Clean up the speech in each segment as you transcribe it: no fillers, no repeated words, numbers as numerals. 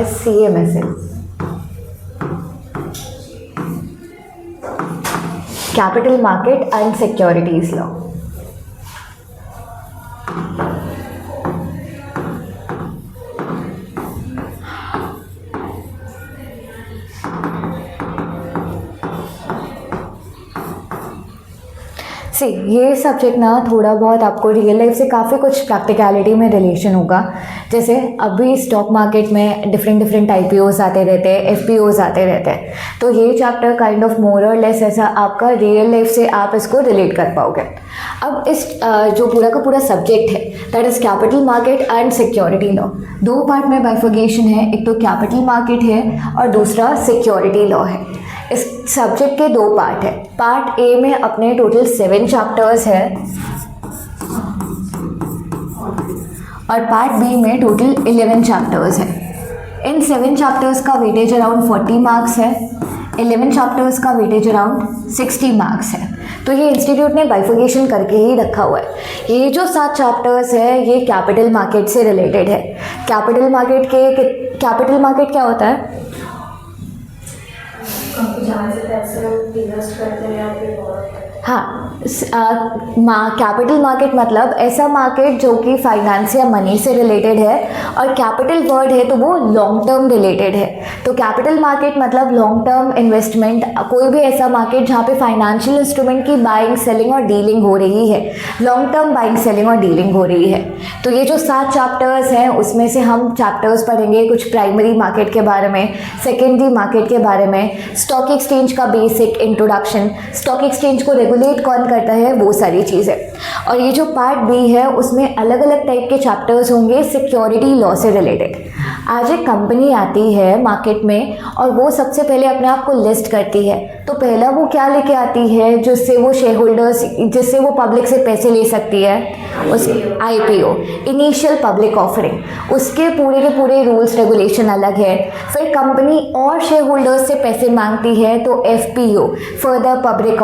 CMSL, Capital Market and Securities Law. ये subject ना थोड़ा बहुत आपको रियल लाइफ से काफ़ी कुछ प्रैक्टिकलिटी में रिलेशन होगा। जैसे अभी स्टॉक मार्केट में डिफरेंट IPOs आते रहते हैं, FPOs आते रहते हैं, तो ये चैप्टर काइंड ऑफ मोर और लेस ऐसा आपका रियल लाइफ से आप इसको रिलेट कर पाओगे। अब इस जो पूरा का पूरा सब्जेक्ट है that is capital market and security law, दो पार्ट में बाइफर्गेशन है, एक तो कैपिटल मार्केट है और दूसरा सिक्योरिटी लॉ है। इस सब्जेक्ट के दो पार्ट है। पार्ट ए में अपने टोटल 7 चैप्टर्स है और पार्ट बी में टोटल 11 चैप्टर्स है। इन 7 चैप्टर्स का वेटेज अराउंड 40 मार्क्स है, 11 चैप्टर्स का वेटेज अराउंड 60 मार्क्स है। तो ये इंस्टीट्यूट ने बाइफर्गेशन करके ही रखा हुआ है। ये जो 7 चैप्टर्स है ये कैपिटल मार्केट से रिलेटेड है। कैपिटल मार्केट क्या होता है? जहाँ से पैसे हम इन्वेस्ट करते हैं या फिर borrow करते हैं। हाँ, कैपिटल मार्केट मतलब ऐसा मार्केट जो कि फाइनेंस या मनी से रिलेटेड है, और कैपिटल वर्ड है तो वो लॉन्ग टर्म रिलेटेड है। तो कैपिटल मार्केट मतलब लॉन्ग टर्म इन्वेस्टमेंट, कोई भी ऐसा मार्केट जहाँ पे फाइनेंशियल इंस्ट्रूमेंट की बाइंग सेलिंग और डीलिंग हो रही है, लॉन्ग टर्म बाइंग सेलिंग और डीलिंग हो रही है। तो ये जो 7 चैप्टर्स हैं उसमें से हम चैप्टर्स पढ़ेंगे कुछ प्राइमरी मार्केट के बारे में, सेकेंडरी मार्केट के बारे में, स्टॉक एक्सचेंज का बेसिक इंट्रोडक्शन, स्टॉक एक्सचेंज को रेगुलेट कौन करता है, वो सारी चीज़ें। और ये जो पार्ट बी है उसमें अलग अलग टाइप के चैप्टर्स होंगे सिक्योरिटी लॉ से रिलेटेड। आज एक कंपनी आती है मार्केट में और वो सबसे पहले अपने आप को लिस्ट करती है, तो पहला वो क्या लेके आती है जिससे वो शेयर होल्डर्स, जिससे वो पब्लिक से पैसे ले सकती है, उस IPO, इनिशियल पब्लिक ऑफरिंग। उसके पूरे के पूरे रूल्स रेगुलेशन अलग है। फिर कंपनी और शेयर होल्डर्स से पैसे मांगती है तो FPO, further public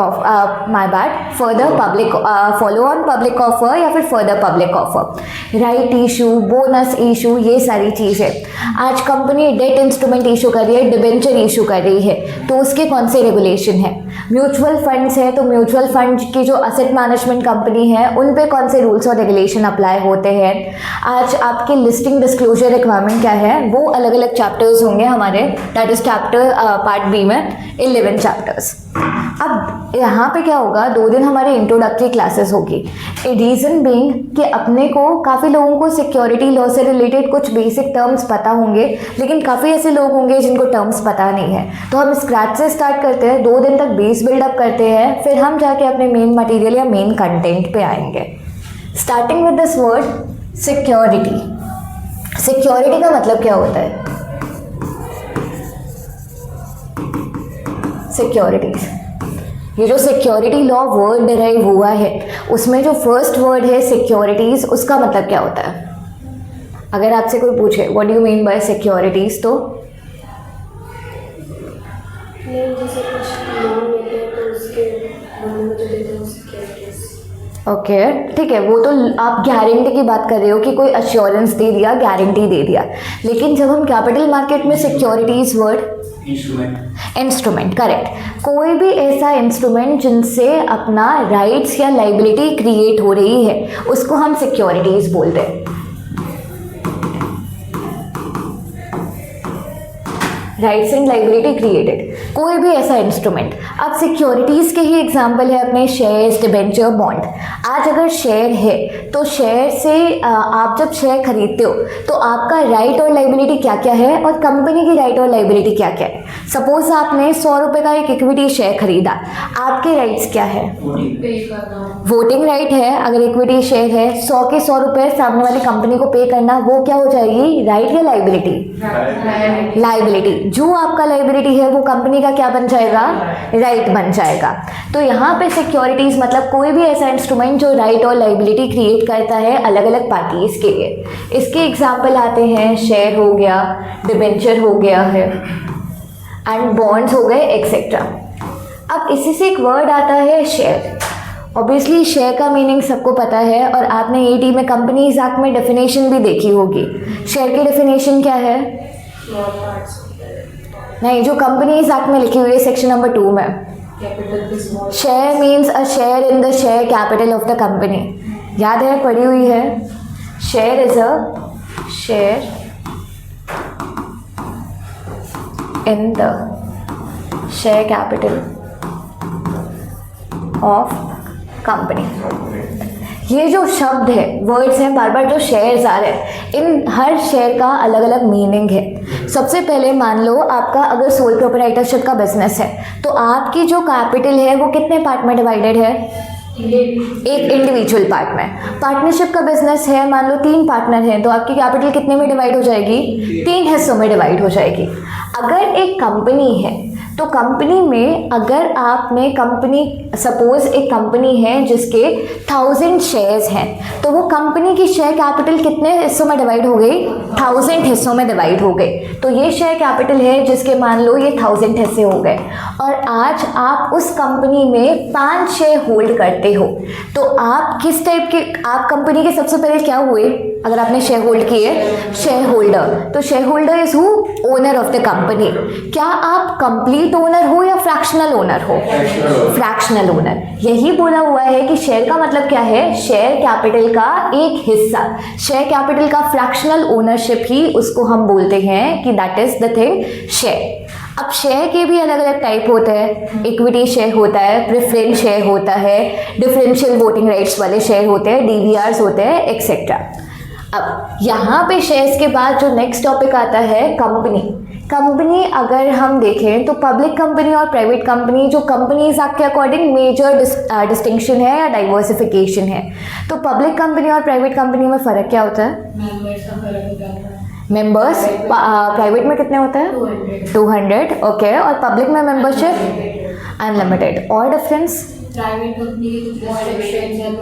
follow on public offer या फिर further public offer, right issue, bonus issue, ये सारी चीज़ें। आज कंपनी डेट इंस्ट्रूमेंट इशू कर रही है, डिबेंचर इशू कर रही है, तो उसके कौन से रेगुलेशन है। म्यूचुअल फंड्स है तो म्यूचुअल फंड की जो असेट मैनेजमेंट कंपनी है उन पे कौन से रूल्स और रेगुलेशन अप्लाई होते हैं। आज आपकी लिस्टिंग डिस्क्लोजर रिक्वायरमेंट क्या है, वो अलग अलग चैप्टर्स होंगे हमारे, that is chapter part B में 11 चैप्टर्स। अब यहाँ पे क्या होगा, 2 दिन हमारे इंट्रोडक्टरी क्लासेस होगी। रीज़न बीइंग कि अपने को काफ़ी लोगों को सिक्योरिटी लॉ से रिलेटेड कुछ बेसिक टर्म्स पता होंगे, लेकिन काफ़ी ऐसे लोग होंगे जिनको टर्म्स पता नहीं है। तो हम स्क्रैच से स्टार्ट करते हैं, 2 दिन तक बेस बिल्डअप करते हैं, फिर हम जाके अपने मेन मटेरियल या मेन कंटेंट पे आएंगे। Starting with this word security. Security का मतलब क्या होता है? सिक्योरिटीज, ये जो सिक्योरिटी लॉ वर्ड डिराइव हुआ है उसमें जो फर्स्ट वर्ड है सिक्योरिटीज, उसका मतलब क्या होता है? अगर आपसे कोई पूछे what do you mean by securities, तो जैसे कुछ लोन लेते हैं तो उसके बदले में जो देते हैं सिक्योरिटीज। ओके, ठीक है, वो तो आप गारंटी की बात कर रहे हो कि कोई अश्योरेंस दे दिया, गारंटी दे दिया। लेकिन जब हम कैपिटल मार्केट में सिक्योरिटीज वर्ड इंस्ट्रूमेंट, करेक्ट, कोई भी ऐसा इंस्ट्रूमेंट जिनसे अपना राइट्स या लाइबिलिटी क्रिएट हो रही है उसको हम सिक्योरिटीज बोलते हैं। राइट्स एंड लाइबिलिटी क्रिएटेड, कोई भी ऐसा इंस्ट्रूमेंट। अब सिक्योरिटीज़ के ही एग्जांपल है अपने शेयर्स, डिबेंचर, बॉन्ड। आज अगर शेयर है तो शेयर से आप जब शेयर खरीदते हो तो आपका राइट और लाइबिलिटी क्या क्या है और कंपनी की राइट और लाइबिलिटी क्या क्या है। सपोज आपने 100 रुपये का एक इक्विटी शेयर खरीदा, आपके राइट्स क्या है? वोटिंग राइट है। अगर इक्विटी शेयर है 100 के 100 रुपये सामने वाली कंपनी को पे करना, वो क्या हो जाएगी, राइट या लाइबिलिटी? लाइबिलिटी। जो आपका लाइबिलिटी है वो कंपनी का क्या बन जाएगा, राइट बन जाएगा। तो यहाँ पे सिक्योरिटीज मतलब कोई भी ऐसा इंस्ट्रूमेंट जो राइट और लाइबिलिटी क्रिएट करता है अलग अलग पार्टीज के लिए। इसके एग्जाम्पल आते हैं शेयर हो गया, डिबेंचर हो गया है एंड बॉन्ड्स हो गए एक्सेट्रा। अब इसी से एक वर्ड आता है शेयर। ऑब्वियसली शेयर का मीनिंग सबको पता है और आपने ET में कंपनीज एक्ट में डेफिनेशन भी देखी होगी। शेयर की डेफिनेशन क्या है? स्मॉल पार्ट्स होता है, नहीं, जो कंपनीज एक्ट में लिखी हुई है सेक्शन नंबर 2 में, कैपिटल भी small, share means a share in the share capital of the company. याद है, पढ़ी हुई है। Share is a share in the share capital of company. ये जो शब्द है, वर्ड्स हैं, बार बार जो शेयर्स आ रहे हैं, इन हर शेयर का अलग अलग मीनिंग है। सबसे पहले मान लो आपका अगर सोल प्रोप्राइटरशिप का बिजनेस है, तो आपकी जो कैपिटल है वो कितने पार्ट में डिवाइडेड है? एक इंडिविजुअल पार्ट में। पार्टनरशिप का बिजनेस है, मान लो 3 पार्टनर हैं, तो आपकी कैपिटल कितने में डिवाइड हो जाएगी? 3 हिस्सों में डिवाइड हो जाएगी। अगर एक कंपनी है, तो कंपनी में अगर आपने सपोज एक कंपनी है जिसके 1000 शेयर्स हैं, तो वो कंपनी की शेयर कैपिटल कितने हिस्सों में डिवाइड हो गई? 1000 हिस्सों में डिवाइड हो गई। तो ये शेयर कैपिटल है जिसके मान लो ये 1000 हिस्से हो गए, और आज आप उस कंपनी में 5 शेयर होल्ड करते हो, तो आप किस टाइप के, आप कंपनी के सबसे पहले क्या हुए? अगर आपने शेयर होल्ड किए, शेयर होल्डर। तो share holder is who? Owner of the company. क्या आप कंप्लीट ओनर हो या फ्रैक्शनल ओनर हो? Fractional owner. यही बोला हुआ है कि शेयर का मतलब क्या है? शेयर कैपिटल का एक हिस्सा। शेयर कैपिटल का फ्रैक्शनल ओनरशिप ही उसको हम बोलते हैं कि that is the thing share. अब शेयर के भी अलग अलग टाइप होते हैं। इक्विटी शेयर होता है, प्रेफरेंस शेयर होता है, डिफरेंशियल वोटिंग राइट्स वाले शेयर होते हैं, डीवीआरस होते हैं, एक्सेट्रा। अब यहाँ पे शेयर्स के बाद जो नेक्स्ट टॉपिक आता है कंपनी। कंपनी अगर हम देखें तो पब्लिक कंपनी और प्राइवेट कंपनी, जो कंपनीज एक्ट के अकॉर्डिंग मेजर डिस्टिंक्शन है या डाइवर्सिफिकेशन है। तो पब्लिक कंपनी और प्राइवेट कंपनी में फ़र्क क्या होता है? मेंबर्स का फर्क होता है। मेंबर्स प्राइवेट में कितने होते हैं? 200। ओके। और पब्लिक में मेंबरशिप अनलिमिटेड। और डिफरेंस? प्राइवेट कंपनी के कुछ रिस्ट्रिक्शंस हैं,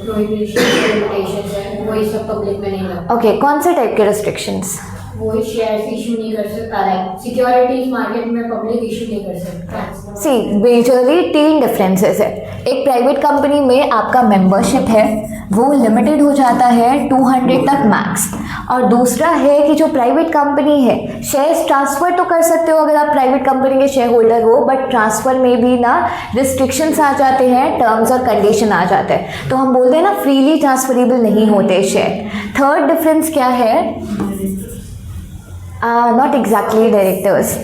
प्रोहिबिशंस, लिमिटेशंस हैं, वही सब पब्लिक में नहीं लगता। ओके, कौन से टाइप के रिस्ट्रिक्शंस? वही शेयर्स इशू नहीं कर सकता है, सिक्योरिटीज मार्केट में पब्लिक इशू नहीं कर सकता। सी मेजरली 3 डिफरेंसेस है। एक प्राइवेट कंपनी में आपका मेंबरशिप है वो लिमिटेड हो जाता है 200 तक मैक्स, और दूसरा है कि जो प्राइवेट कंपनी है शेयर्स ट्रांसफ़र तो कर सकते हो अगर आप प्राइवेट कंपनी के शेयर होल्डर हो, बट ट्रांसफ़र में भी ना रिस्ट्रिक्शंस आ जाते हैं, टर्म्स और कंडीशन आ जाते हैं, तो हम बोलते हैं ना फ्रीली ट्रांसफरेबल नहीं होते शेयर। थर्ड डिफरेंस क्या है? Not exactly directors.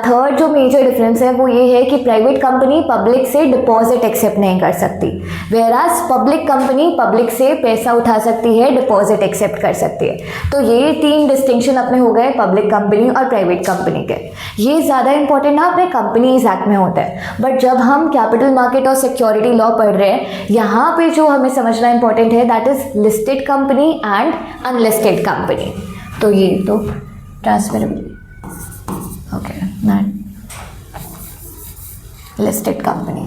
थर्ड जो मेजर डिफरेंस है वो ये है कि प्राइवेट कंपनी पब्लिक से डिपॉजिट एक्सेप्ट नहीं कर सकती, वेराज पब्लिक कंपनी पब्लिक से पैसा उठा सकती है, डिपॉजिट एक्सेप्ट कर सकती है। तो ये 3 डिस्टिंक्शन अपने हो गए पब्लिक कंपनी और प्राइवेट कंपनी के। ये ज़्यादा इंपॉर्टेंट ना अपने कंपनीज एक्ट में होता है, बट जब हम कैपिटल मार्केट और सिक्योरिटी लॉ पढ़ रहे हैं, यहाँ पे जो हमें समझना इंपॉर्टेंट है that is listed company and unlisted company. तो ये तो transferable, okay, not listed company.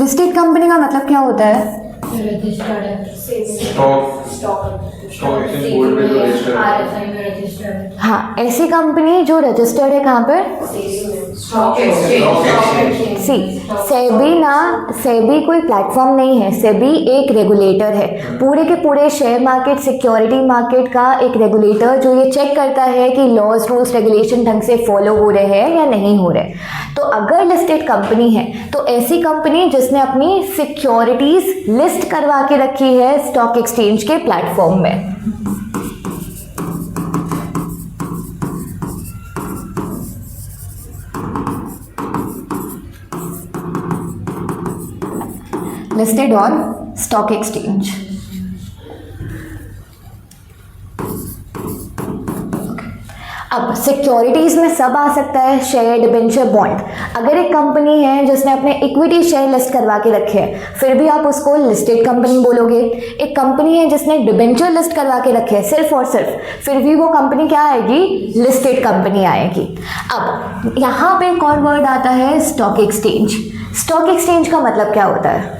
Listed company का मतलब क्या होता है? रजिस्टर्ड है, स्टॉक एक्सचेंज बोर्ड में जो रजिस्टर्ड है। आरएसआई में रजिस्टर्ड है। हाँ, ऐसी कंपनी जो रजिस्टर्ड है कहाँ पर? Stock exchange. सी सेबी कोई प्लेटफॉर्म नहीं है, सेबी एक रेगुलेटर है, पूरे के पूरे शेयर मार्केट सिक्योरिटी मार्केट का एक रेगुलेटर जो ये चेक करता है कि लॉज रूल्स रेगुलेशन ढंग से फॉलो हो रहे हैं या नहीं हो रहे। तो अगर लिस्टेड कंपनी है तो ऐसी कंपनी जिसने अपनी सिक्योरिटीज लिस्ट करवा के रखी है स्टॉक एक्सचेंज के प्लेटफॉर्म में। Listed on stock exchange. अब सिक्योरिटीज़ में सब आ सकता है, शेयर, डिबेंचर, बॉन्ड। अगर एक कंपनी है जिसने अपने इक्विटी शेयर लिस्ट करवा के रखे हैं, फिर भी आप उसको लिस्टेड कंपनी बोलोगे। एक कंपनी है जिसने डिबेंचर लिस्ट करवा के रखे हैं सिर्फ और सिर्फ, फिर भी वो कंपनी क्या आएगी? लिस्टेड कंपनी आएगी। अब यहाँ पे एक और वर्ड आता है स्टॉक एक्सचेंज। स्टॉक एक्सचेंज का मतलब क्या होता है?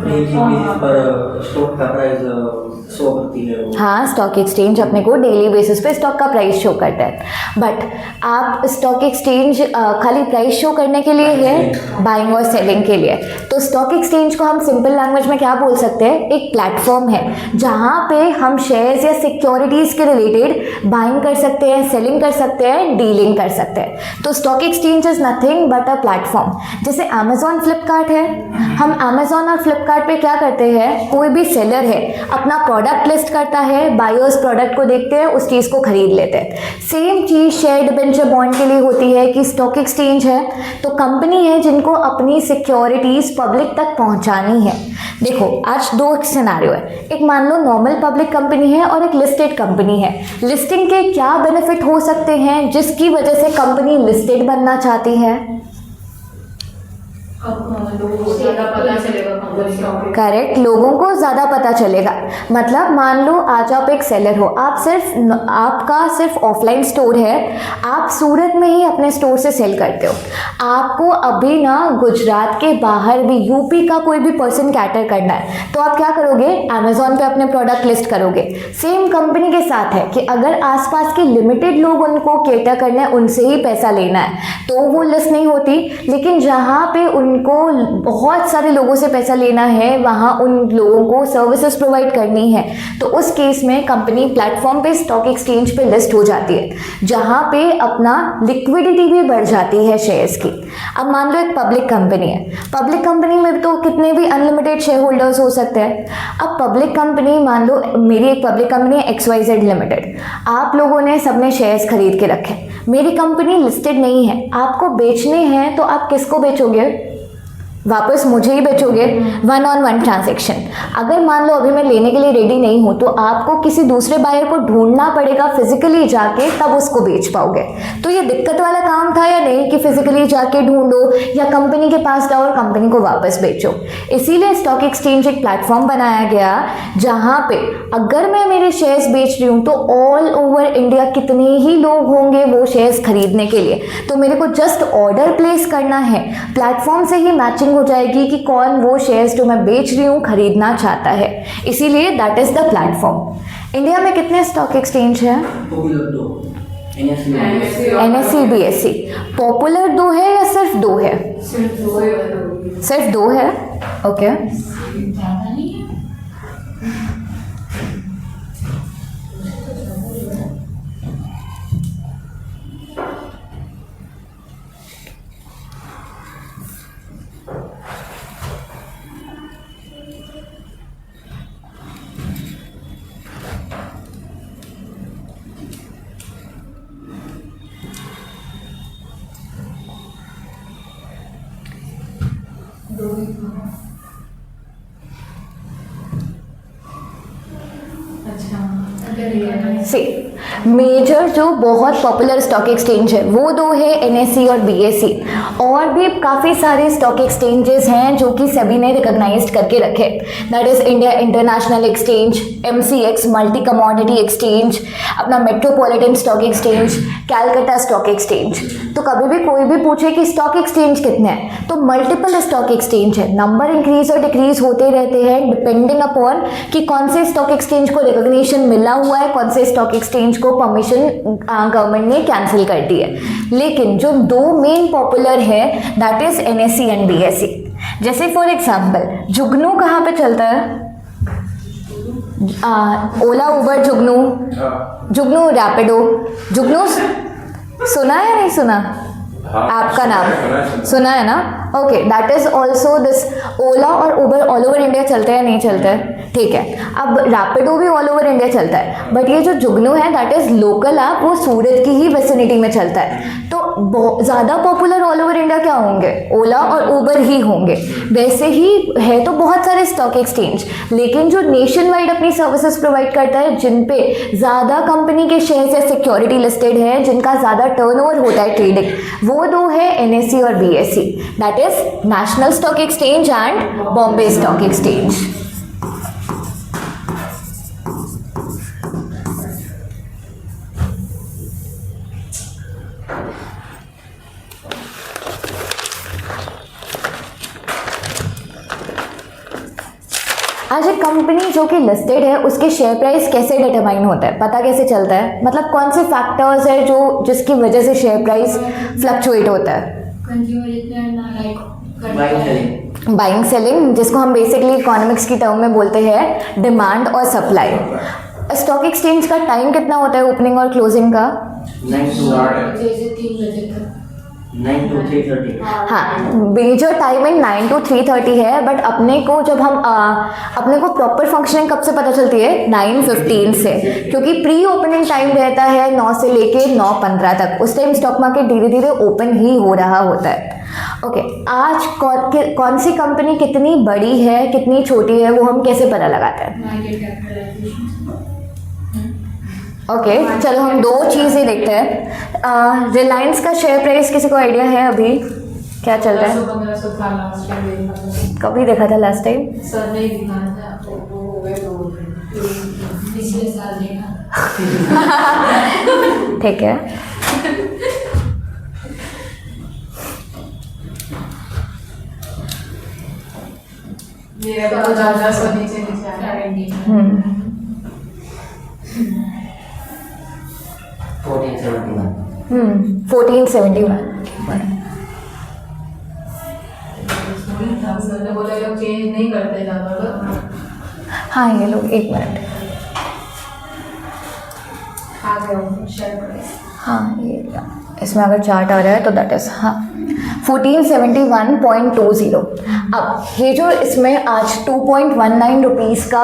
Mainly पर स्टॉक का प्राइस शो करती है वो। हाँ, स्टॉक एक्सचेंज अपने को डेली बेसिस पे स्टॉक का प्राइस शो करता है। बट आप स्टॉक एक्सचेंज खाली प्राइस शो करने के लिए है, बाइंग और सेलिंग के लिए। तो स्टॉक एक्सचेंज को हम सिंपल लैंग्वेज में क्या बोल सकते हैं, एक प्लेटफॉर्म है जहाँ पे हम शेयर्स या सिक्योरिटीज़ के रिलेटेड बाइंग कर सकते हैं, सेलिंग कर सकते हैं, डीलिंग कर सकते हैं। तो stock exchange is nothing but a platform. जैसे अमेजॉन फ्लिपकार्ट है, हम अमेजॉन और फ्लिपकार्ट पे क्या करते हैं, कोई भी सेलर है अपना प्रोडक्ट लिस्ट करता है, बायर्स प्रोडक्ट को देखते हैं, उस चीज़ को खरीद लेते हैं। सेम चीज़ शेयर डिबेंचर बॉन्ड के लिए होती है कि स्टॉक एक्सचेंज है तो कंपनी है जिनको अपनी सिक्योरिटीज़ पब्लिक तक पहुंचानी है। देखो, आज दो सिनेरियो है, एक मान लो नॉर्मल पब्लिक कंपनी है और एक लिस्टेड कंपनी है। लिस्टिंग के क्या बेनिफिट हो सकते हैं जिसकी वजह से कंपनी लिस्टेड बनना चाहती है? लोगों को ज़्यादा पता चलेगा कंपनी का। करेक्ट, लोगों को ज़्यादा पता चलेगा। मतलब मान लो आज आप एक सेलर हो, आपका सिर्फ ऑफलाइन स्टोर है, आप सूरत में ही अपने स्टोर से सेल करते हो। आपको अभी ना गुजरात के बाहर भी, यूपी का कोई भी पर्सन कैटर करना है तो आप क्या करोगे, अमेजोन पे अपने प्रोडक्ट लिस्ट करोगे। सेम कंपनी के साथ है कि अगर आसपास के लिमिटेड लोग उनको कैटर करना है, उनसे ही पैसा लेना है तो वो लिस्ट नहीं होती। लेकिन जहाँ पे उनको बहुत सारे लोगों से पैसा लेना है, वहाँ उन लोगों को सर्विसेज प्रोवाइड करनी है, तो उस केस में कंपनी प्लेटफॉर्म पे स्टॉक एक्सचेंज पे लिस्ट हो जाती है, जहाँ पे अपना लिक्विडिटी भी बढ़ जाती है शेयर्स की। अब मान लो एक पब्लिक कंपनी है, पब्लिक कंपनी में तो कितने भी अनलिमिटेड शेयर होल्डर्स हो सकते हैं। अब पब्लिक कंपनी, मान लो मेरी एक पब्लिक कंपनी है XYZ लिमिटेड, आप लोगों ने सबने शेयर्स खरीद के रखे, मेरी कंपनी लिस्टेड नहीं है, आपको बेचने हैं तो आप किसको बेचोगे, वापस मुझे ही बेचोगे। 1-on-1 transaction. अगर मान लो अभी मैं लेने के लिए रेडी नहीं हूँ तो आपको किसी दूसरे बायर को ढूंढना पड़ेगा फिजिकली जाके, तब उसको बेच पाओगे। तो ये दिक्कत वाला काम था या नहीं कि फिजिकली जाके ढूंढो या कंपनी के पास जाओ और कंपनी को वापस बेचो। इसीलिए स्टॉक एक्सचेंज एक प्लेटफॉर्म बनाया गया जहाँ पे अगर मैं मेरे शेयर्स बेच रही हूँ तो ऑल ओवर इंडिया कितने ही लोग होंगे वो शेयर्स खरीदने के लिए, तो मेरे को जस्ट ऑर्डर प्लेस करना है, प्लेटफॉर्म से ही मैचिंग हो जाएगी कि कौन वो शेयर्स जो मैं बेच रही हूँ खरीदना चाहता है। इसीलिए that is the platform. India में कितने स्टॉक एक्सचेंज हैं? Popular 2, NSE BSE। पॉपुलर 2 है या सिर्फ 2 है? सिर्फ 2 है, ओके। ज़्यादा नहीं है। से मेजर जो बहुत पॉपुलर स्टॉक एक्सचेंज है वो 2 है, NSE और BSE। और भी काफ़ी सारे स्टॉक एक्सचेंजेस हैं जो कि सेबी ने रिकॉग्नाइज्ड करके रखे, that is India International Exchange, MCX multi commodity exchange, अपना metropolitan stock exchange, Calcutta stock exchange. तो कभी भी कोई भी पूछे कि स्टॉक एक्सचेंज कितने हैं तो मल्टीपल स्टॉक एक्सचेंज है, नंबर इंक्रीज और डिक्रीज होते रहते हैं डिपेंडिंग अपॉन कि कौन से स्टॉक एक्सचेंज को रिकॉग्निशन मिला हुआ है, कौन से स्टॉक एक्सचेंज को परमिशन गवर्नमेंट ने कैंसिल कर दी है। लेकिन जो 2 मेन पॉपुलर है that is NSE and BSE। जैसे फॉर एग्जांपल जुगनू कहाँ पे चलता है? ओला, उबर, जुगनू रैपिडो। जुगनू सुना है या नहीं सुना? आपका नाम सुना है ना? Okay, that is also this. Ola और उबर ऑल ओवर इंडिया चलते हैं, नहीं चलते हैं? ठीक है। अब रैपिडो भी ऑल ओवर इंडिया चलता है, बट ये जो जुगनू है दैट इज लोकल ऐप, वो सूरत की ही वेसिनिटी में चलता है। तो ज़्यादा पॉपुलर ऑल ओवर इंडिया क्या होंगे? ओला और उबर ही होंगे। वैसे ही है तो बहुत सारे स्टॉक एक्सचेंज, लेकिन जो नेशन वाइड अपनी सर्विसेज प्रोवाइड करता है, जिन पे ज़्यादा कंपनी के शेयर्स या सिक्योरिटी लिस्टेड है, जिनका ज़्यादा टर्नओवर होता है ट्रेडिंग, वो 2 है NSE और BSE, that is national stock exchange and Bombay stock exchange. आज एक कंपनी जो कि लिस्टेड है उसके शेयर प्राइस कैसे डिटरमाइन होता है, पता कैसे चलता है, मतलब कौन से फैक्टर्स है जो जिसकी वजह से शेयर प्राइस फ्लक्चुएट होता है? कंज्यूमर इतना like buying selling. Buying selling, जिसको हम बेसिकली इकोनॉमिक्स की टर्म में बोलते हैं डिमांड और सप्लाई। स्टॉक एक्सचेंज का टाइम कितना होता है ओपनिंग और क्लोजिंग का? 9 to जैसे 3 बजे तक 9 to 3:30। हाँ, मेजर टाइमिंग 9 to 3:30 है, बट अपने को जब हम अपने को प्रॉपर फंक्शनिंग कब से पता चलती है? 9:15 से, क्योंकि प्री ओपनिंग टाइम रहता है 9 से लेके 9:15 तक। उस टाइम स्टॉक मार्केट धीरे धीरे ओपन ही हो रहा होता है। ओके, आज कौन सी कंपनी कितनी बड़ी है कितनी छोटी है वो हम कैसे पता लगाते हैं? Market capitalisation. ओके, चलो हम दो चीज़ें देखते हैं। रिलायंस का शेयर प्राइस किसी को आइडिया है अभी क्या चल रहा है? 1500 था लास्ट टाइम। कभी देखा था लास्ट टाइम? सर नहीं दिखाया था तो वो हो गए तो पिछले साल देखा। ठीक है, मेरा तो 1400 नीचे नीचे आ रहा है। 1471। 1471। सर ने बोला लोग चेंज नहीं करते ज़्यादा तो हाँ, ये लोग एक मिनट, आ गया शेयर प्राइस। हाँ ये इसमें अगर चार्ट आ रहा है तो दैट इज हाँ 1471.20। अब ये जो इसमें आज 2.19 रुपीज़ का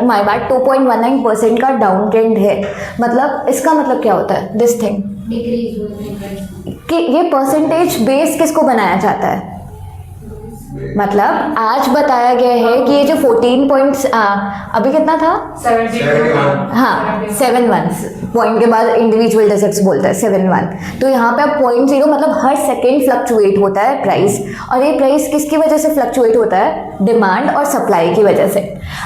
माय बैड 2.19% का डाउन ट्रेंड है, मतलब इसका मतलब क्या होता है दिस थिंग डिक्रीज हुई कि ये परसेंटेज बेस किसको बनाया जाता है? मतलब आज बताया गया है कि ये जो 14 पॉइंट्स अभी कितना था? 71। हाँ 71 पॉइंट के बाद इंडिविजुअल डिजिट्स बोलता है 71, तो यहाँ पे अब 0.0 मतलब हर सेकेंड फ्लक्चुएट होता है प्राइस, और ये प्राइस किसकी वजह से फ्लक्चुएट होता है? डिमांड और सप्लाई की वजह से।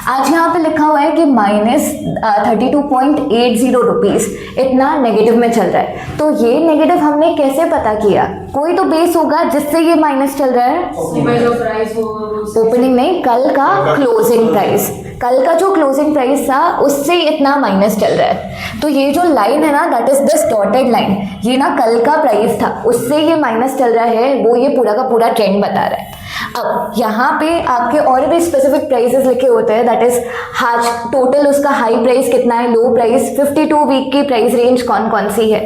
आज यहाँ पे लिखा हुआ है कि -32.80 रुपीज़ इतना नेगेटिव में चल रहा है, तो ये नेगेटिव हमने कैसे पता किया? कोई तो बेस होगा जिससे ये माइनस चल रहा है। सुबह जो प्राइस होगा ओपनिंग नहीं, कल का क्लोजिंग प्राइस, कल का जो क्लोजिंग प्राइस था उससे इतना माइनस चल रहा है, तो ये जो लाइन है ना that is this dotted line, ये ना कल का प्राइस था उससे ये माइनस चल रहा है, वो ये पूरा का पूरा ट्रेंड बता रहा है। अब यहाँ पे आपके और भी स्पेसिफिक प्राइसेस लिखे होते हैं, दैट इज आज टोटल उसका हाई प्राइस कितना है, लो प्राइस, 52 वीक की प्राइस रेंज कौन कौन सी है,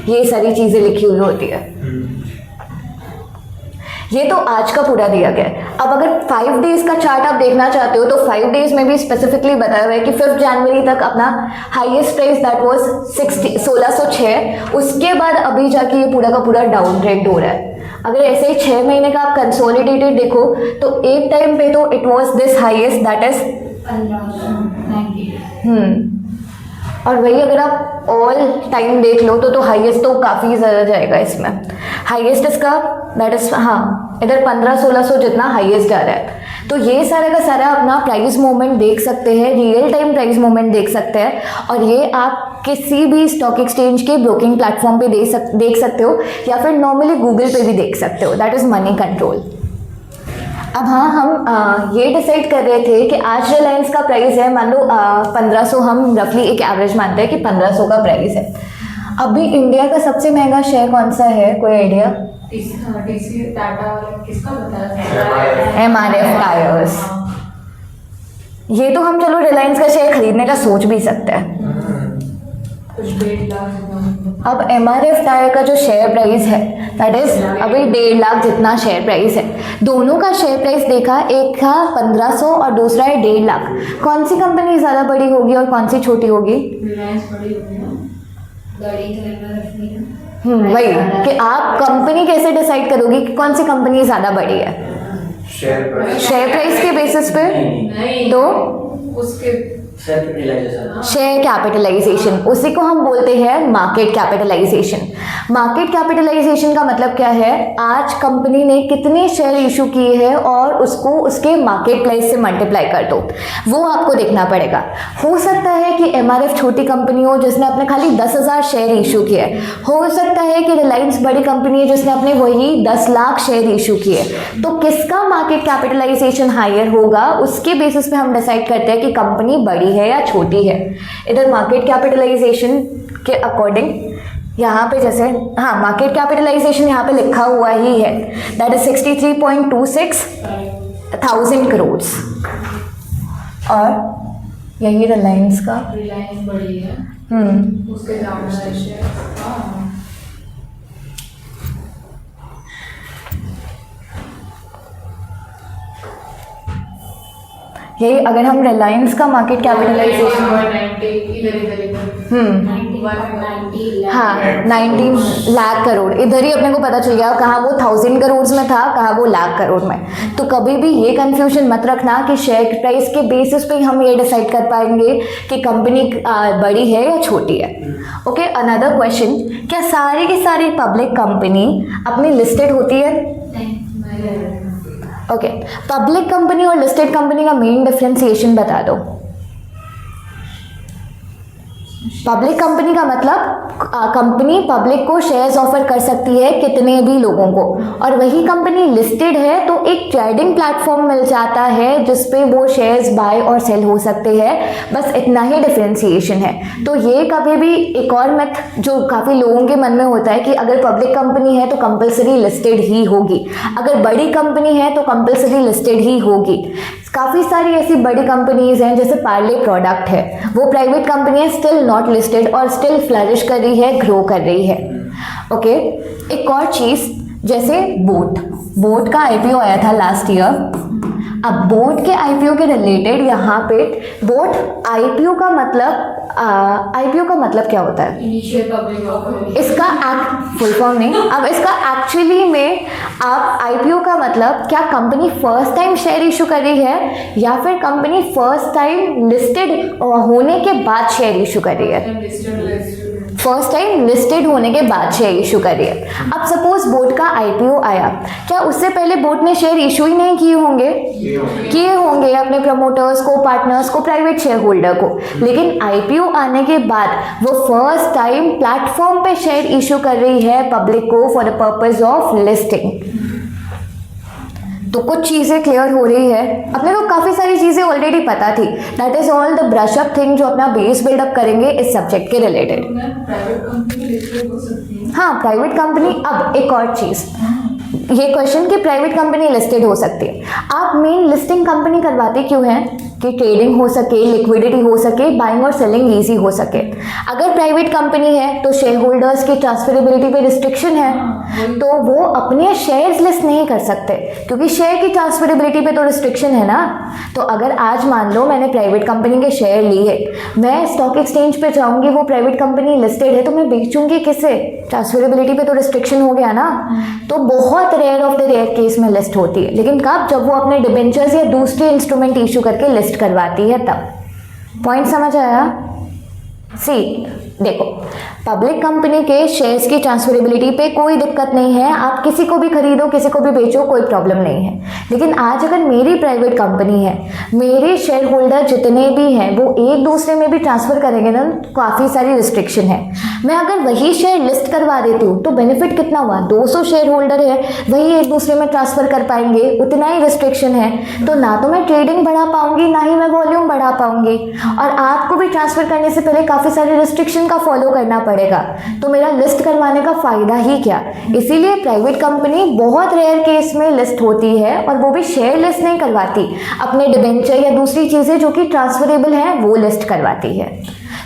ये सारी चीज़ें लिखी हुई होती है। ये तो आज का पूरा दिया गया है। अब अगर 5 डेज का चार्ट आप देखना चाहते हो तो 5 डेज में भी स्पेसिफिकली बताया हुआ है कि 5 जनवरी तक अपना हाईएस्ट प्राइस दैट वाज 1606, उसके बाद अभी जाके ये पूरा का पूरा डाउन ट्रेंड हो रहा है। अगर ऐसे ही 6 महीने का आप कंसोलिडेटेड देखो तो एक टाइम पे तो it was this highest that is 1590। और वही अगर आप ऑल टाइम देख लो तो हाईएस्ट तो काफ़ी ज़्यादा जाएगा इसमें। हाईएस्ट इसका दैट इज हाँ इधर 1500-1600 जितना हाईएस्ट जा रहा है। तो ये सारा का सारा अपना प्राइस मूवमेंट देख सकते हैं, रियल टाइम प्राइस मूवमेंट देख सकते हैं, और ये आप किसी भी स्टॉक एक्सचेंज के ब्रोकिंग प्लेटफॉर्म पे देख सकते हो, या फिर नॉर्मली गूगल पे भी देख सकते हो, दैट इज़ मनी कंट्रोल। अब हाँ, हम ये डिसाइड कर रहे थे कि आज रिलायंस का प्राइस है, मान लो 1500, हम रफली एक एवरेज मानते हैं कि 1500 का प्राइस है। अभी इंडिया का सबसे महंगा शेयर कौन सा है, कोई आइडिया? टीसी टाटा वाला किसका बताया? MRF tyres. ये तो हम चलो रिलायंस का शेयर खरीदने का सोच भी सकते हैं। कुछ 1.5 लाख। अब MRF टायर का जो शेयर प्राइस है दैट इज अभी 1.5 लाख जितना शेयर प्राइस है। दोनों का शेयर प्राइस देखा, एक था 1500 और दूसरा है 1.5 लाख। कौन सी कंपनी ज़्यादा बड़ी होगी और कौन सी छोटी होगी? रिलायंस बड़ी होगी ना, बड़ी तो MRF नहीं है। वही कि आप कंपनी कैसे डिसाइड करोगे कि कौन सी कंपनी ज़्यादा बड़ी है? शेयर प्राइस शेयर प्राइस के बेसिस पे नहीं तो उसके शेयर कैपिटलाइजेशन। शेयर कैपिटलाइजेशन, उसी को हम बोलते हैं मार्केट कैपिटलाइजेशन। मार्केट कैपिटलाइजेशन का मतलब क्या है, आज कंपनी ने कितने शेयर इशू किए हैं और उसको उसके मार्केट प्राइस से मल्टीप्लाई कर दो, वो आपको देखना पड़ेगा। हो सकता है कि एमआरएफ छोटी कंपनी हो जिसने अपने खाली 10,000 शेयर इशू किए, हो सकता है कि रिलायंस बड़ी कंपनी है जिसने अपने वही 10 लाख शेयर इशू किए। तो किसका मार्केट कैपिटलाइजेशन हायर होगा, उसके बेसिस पे हम डिसाइड करते हैं कि कंपनी बड़ी है या छोटी है। इधर मार्केट कैपिटलाइजेशन के अकॉर्डिंग यहाँ पे जैसे, हाँ मार्केट कैपिटलाइजेशन यहाँ पे लिखा हुआ ही है, दैट इज 63.26 थाउजेंड करोड़। और यही रिलायंस का, रिलायंस बड़ी है, उसके दाम से यही अगर हम रिलायंस का मार्केट कैपिटलाइजेशन, हाँ 19 लाख करोड़, इधर ही अपने को पता चल गया कहाँ वो 1000 करोड़ में था, कहाँ वो लाख करोड़ में। तो कभी भी ये कंफ्यूजन मत रखना कि शेयर प्राइस के बेसिस पे हम ये डिसाइड कर पाएंगे कि कंपनी बड़ी है या छोटी है। ओके, अनदर क्वेश्चन, क्या सारी की सारी पब्लिक कंपनी अपनी लिस्टेड होती है? ओके, पब्लिक कंपनी और लिस्टेड कंपनी का मेन डिफरेंशिएशन बता दो। पब्लिक कंपनी का मतलब कंपनी पब्लिक को शेयर्स ऑफर कर सकती है कितने भी लोगों को, और वही कंपनी लिस्टेड है तो एक ट्रेडिंग प्लेटफॉर्म मिल जाता है जिसपे वो शेयर्स बाय और सेल हो सकते हैं। बस इतना ही डिफरेंशिएशन है। तो ये कभी भी एक और मिथ जो काफ़ी लोगों के मन में होता है कि अगर पब्लिक कंपनी है तो कंपलसरी लिस्टेड ही होगी, अगर बड़ी कंपनी है तो कंपलसरी लिस्टेड ही होगी। काफ़ी सारी ऐसी बड़ी कंपनीज हैं, जैसे पार्ले प्रोडक्ट है, वो प्राइवेट कंपनी है, स्टिल नॉट लिस्टेड और स्टिल फ्लरिश कर रही है, ग्रो कर रही है। ओके, एक और चीज़ जैसे बोट का आईपीओ आया था लास्ट ईयर। अब बोट के आईपीओ के रिलेटेड यहाँ पे बोट आईपीओ का मतलब क्या होता है? Initial public offer. इसका फुल फॉर्म नहीं, अब इसका एक्चुअली में आप आईपीओ का मतलब क्या company first time share issue कर रही है या फिर कंपनी फर्स्ट टाइम लिस्टेड होने के बाद शेयर इशू कर रही है? फर्स्ट टाइम लिस्टेड होने के बाद शेयर इशू कर रही है। अब सपोज बोट का आईपीओ आया, क्या उससे पहले बोट ने शेयर इशू ही नहीं किए होंगे? किए होंगे अपने प्रमोटर्स को, पार्टनर्स को, प्राइवेट शेयर होल्डर को। लेकिन आईपीओ आने के बाद वो फर्स्ट टाइम प्लेटफॉर्म पे शेयर इशू कर रही है पब्लिक को for the purpose of listing. तो कुछ चीज़ें क्लियर हो रही है। अपने को काफ़ी सारी चीज़ें ऑलरेडी पता थी। That is all the brush up thing जो अपना बेस बिल्डअप करेंगे इस सब्जेक्ट के रिलेटेड। प्राइवेट कंपनी लिस्टेड हो सकती है। हाँ, प्राइवेट कंपनी। अब एक और चीज़, ये क्वेश्चन कि प्राइवेट कंपनी लिस्टेड हो सकती है, आप मेन लिस्टिंग कंपनी करवाते क्यों हैं? कि ट्रेडिंग हो सके, लिक्विडिटी हो सके, बाइंग और सेलिंग ईजी हो सके। अगर प्राइवेट कंपनी है तो शेयर होल्डर्स की ट्रांसफरेबिलिटी पे रिस्ट्रिक्शन है, तो वो अपने शेयर्स लिस्ट नहीं कर सकते क्योंकि शेयर की ट्रांसफरेबिलिटी पे तो रिस्ट्रिक्शन है ना। तो अगर आज मान लो मैंने प्राइवेट कंपनी के शेयर लिए, मैं स्टॉक एक्सचेंज पे जाऊंगी, वो प्राइवेट कंपनी लिस्टेड है, तो मैं बेचूंगी किसे? ट्रांसफरेबिलिटी पे तो रिस्ट्रिक्शन हो गया ना। तो बहुत rare of the rare case में लिस्ट होती है, लेकिन कब? जब वो अपने डिबेंचर्स या दूसरे इंस्ट्रूमेंट इशू करके लिस्ट करवाती है तब। पॉइंट समझ आया? सी देखो, पब्लिक कंपनी के शेयर्स की ट्रांसफरेबिलिटी पे कोई दिक्कत नहीं है, आप किसी को भी खरीदो, किसी को भी बेचो, कोई प्रॉब्लम नहीं है। लेकिन आज अगर मेरी प्राइवेट कंपनी है, मेरे शेयर होल्डर जितने भी हैं वो एक दूसरे में भी ट्रांसफ़र करेंगे ना, तो काफ़ी सारी रिस्ट्रिक्शन है। मैं अगर वही शेयर लिस्ट करवा देती हूँ तो बेनिफिट कितना हुआ? 200 शेयर होल्डर है, वही एक दूसरे में ट्रांसफ़र कर पाएंगे, उतना ही रिस्ट्रिक्शन है। तो ना तो मैं ट्रेडिंग बढ़ा पाऊंगी, ना ही मैं वॉल्यूम बढ़ा पाऊंगी, और आपको भी ट्रांसफ़र करने से पहले काफ़ी सारे रिस्ट्रिक्शन का फॉलो करना पड़ेगा। तो मेरा लिस्ट करवाने का फ़ायदा ही क्या? इसीलिए प्राइवेट कंपनी बहुत रेयर केस में लिस्ट होती है, और वो भी शेयर लिस्ट नहीं करवाती, अपने डिबेंचर या दूसरी चीज़ें जो कि ट्रांसफरेबल हैं वो लिस्ट करवाती है।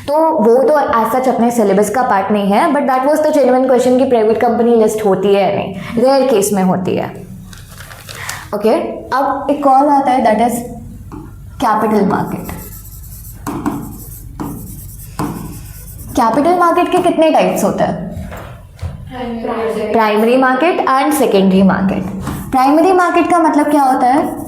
तो वो तो एज सच अपने सिलेबस का पार्ट नहीं है, but that was the genuine question कि प्राइवेट कंपनी लिस्ट होती है या नहीं। रेयर केस में होती है। ओके, अब एक और आता है, that is capital market. Capital market के कितने टाइप्स होते हैं? Primary market and secondary market. Primary market का मतलब क्या होता है?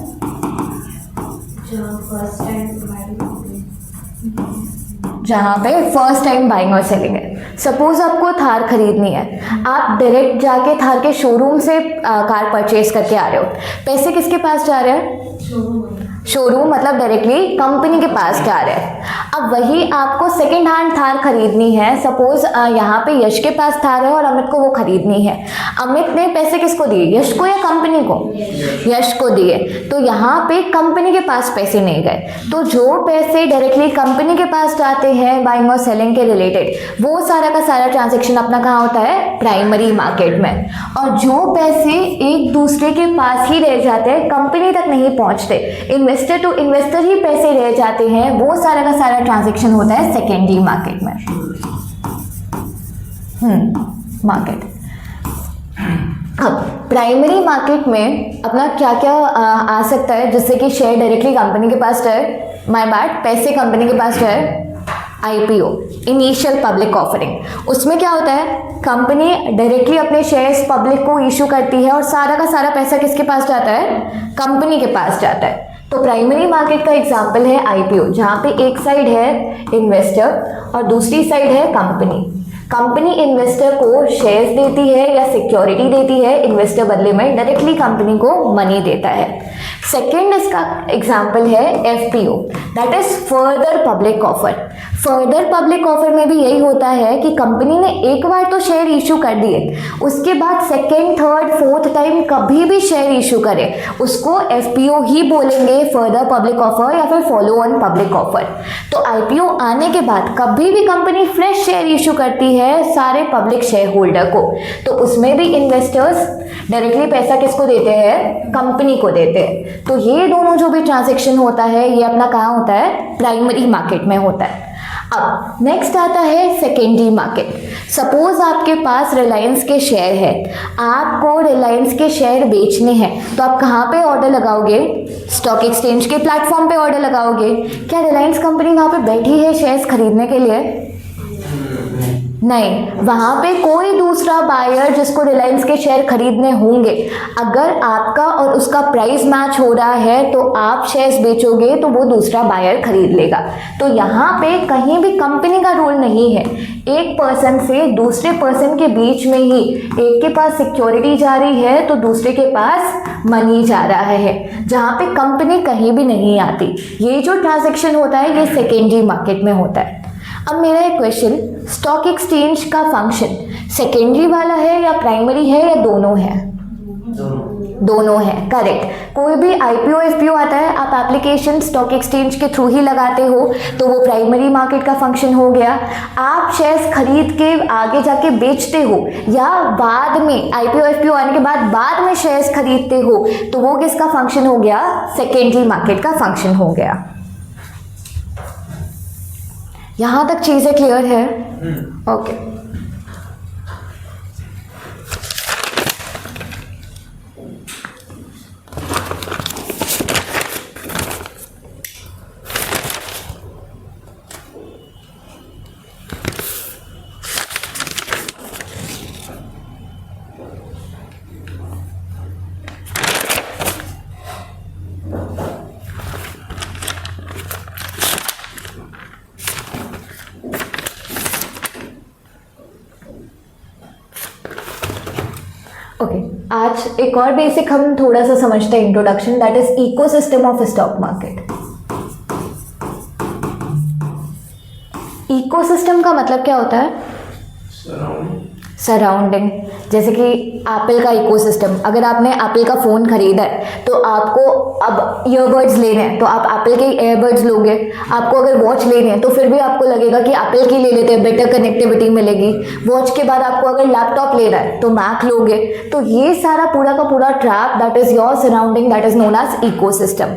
जहाँ पे फर्स्ट टाइम बाइंग और सेलिंग है। सपोज आपको थार खरीदनी है, आप डायरेक्ट जाके थार के शोरूम से कार परचेज करके आ रहे हो, पैसे किसके पास जा रहे हैं? शोरूम मतलब डायरेक्टली कंपनी के पास जा रहे हैं। अब वही आपको सेकेंड हैंड थार खरीदनी है, सपोज यहाँ पे यश के पास थार है और अमित को वो खरीदनी है। अमित ने पैसे किसको दिए, यश को या कंपनी को? यश को दिए। तो यहाँ पे कंपनी के पास पैसे नहीं गए, तो जो पैसे डायरेक्टली कंपनी के पास जाते हैं बाइंग और सेलिंग के रिलेटेड, वो सारा का सारा ट्रांजेक्शन अपना कहाँ होता है? प्राइमरी मार्केट में। और जो पैसे एक दूसरे के पास ही रह जाते हैं, कंपनी तक नहीं पहुँचते, इन्वेस्टर टू इन्वेस्टर ही पैसे रह जाते हैं, वो सारा का सारा ट्रांजैक्शन होता है सेकेंडरी मार्केट में। मार्केट। अब प्राइमरी मार्केट में अपना क्या क्या आ सकता है, जिससे कि शेयर डायरेक्टली कंपनी के पास जाए, माय बैड, पैसे कंपनी के पास जाए? IPO, initial public offering. उसमें क्या होता है, कंपनी डायरेक्टली अपने शेयर्स पब्लिक को इशू करती है और सारा का सारा पैसा किसके पास जाता है? कंपनी के पास जाता है। तो प्राइमरी मार्केट का एग्जाम्पल है IPO, जहाँ पे एक साइड है इन्वेस्टर और दूसरी साइड है कंपनी। कंपनी इन्वेस्टर को शेयर्स देती है या सिक्योरिटी देती है, इन्वेस्टर बदले में डायरेक्टली कंपनी को मनी देता है। सेकेंड इसका एग्जाम्पल है FPO, that is further public offer. Further public offer में भी यही होता है कि कंपनी ने एक बार तो शेयर इशू कर दिए, उसके बाद सेकेंड थर्ड फोर्थ टाइम कभी भी शेयर इशू करे उसको FPO ही बोलेंगे, फर्दर पब्लिक ऑफर या फिर फॉलो ऑन पब्लिक ऑफर। तो IPO आने के बाद कभी भी कंपनी फ्रेश शेयर इशू करती है सारे पब्लिक शेयर होल्डर को, तो उसमें भी इन्वेस्टर्स डायरेक्टली पैसा किसको देते हैं? कंपनी को देते हैं। तो ये दोनों जो भी ट्रांजैक्शन होता है ये अपना कहाँ होता है? प्राइमरी मार्केट में होता है। अब नेक्स्ट आता है सेकेंडरी मार्केट। सपोज आपके पास रिलायंस के शेयर है, आपको रिलायंस के शेयर बेचने हैं, तो आप कहाँ पे ऑर्डर लगाओगे? स्टॉक एक्सचेंज के प्लेटफॉर्म पे ऑर्डर लगाओगे। क्या रिलायंस कंपनी वहाँ पे बैठी है शेयर्स खरीदने के लिए? नहीं, वहाँ पे कोई दूसरा बायर जिसको रिलायंस के शेयर खरीदने होंगे, अगर आपका और उसका प्राइस मैच हो रहा है तो आप शेयर्स बेचोगे तो वो दूसरा बायर खरीद लेगा। तो यहाँ पे कहीं भी कंपनी का रोल नहीं है, एक पर्सन से दूसरे पर्सन के बीच में ही एक के पास सिक्योरिटी जा रही है तो दूसरे के पास मनी जा रहा है, जहाँ पे कंपनी कहीं भी नहीं आती। ये जो ट्रांजैक्शन होता है ये सेकेंडरी मार्केट में होता है। अब मेरा एक क्वेश्चन, स्टॉक एक्सचेंज का फंक्शन सेकेंडरी वाला है या प्राइमरी है या दोनों है? दोनों है, करेक्ट। कोई भी IPO FPO आता है, आप एप्लीकेशन स्टॉक एक्सचेंज के थ्रू ही लगाते हो तो वो प्राइमरी मार्केट का फंक्शन हो गया। आप शेयर्स खरीद के आगे जाके बेचते हो या बाद में IPO FPO आने के बाद में शेयर्स खरीदते हो तो वो किसका फंक्शन हो गया? सेकेंडरी मार्केट का फंक्शन हो गया। यहाँ तक चीज़ें क्लियर है? ओके। ओके, आज एक और बेसिक हम थोड़ा सा समझते हैं, introduction, that is ecosystem of stock market. Ecosystem का मतलब क्या होता है? सराउंडिंग। जैसे कि एप्पल का इकोसिस्टम, अगर आपने एप्पल का फ़ोन खरीदा है तो आपको अब ईयरबड्स लेने हैं तो आप एप्पल के ईयरबड्स लोगे। आपको अगर वॉच लेनी है तो फिर भी आपको लगेगा कि एप्पल की ले लेते हैं, बेटर कनेक्टिविटी मिलेगी। वॉच के बाद आपको अगर लैपटॉप लेना है तो मैक लोगे। तो ये सारा पूरा का पूरा trap, that is your surrounding, that is known as ecosystem.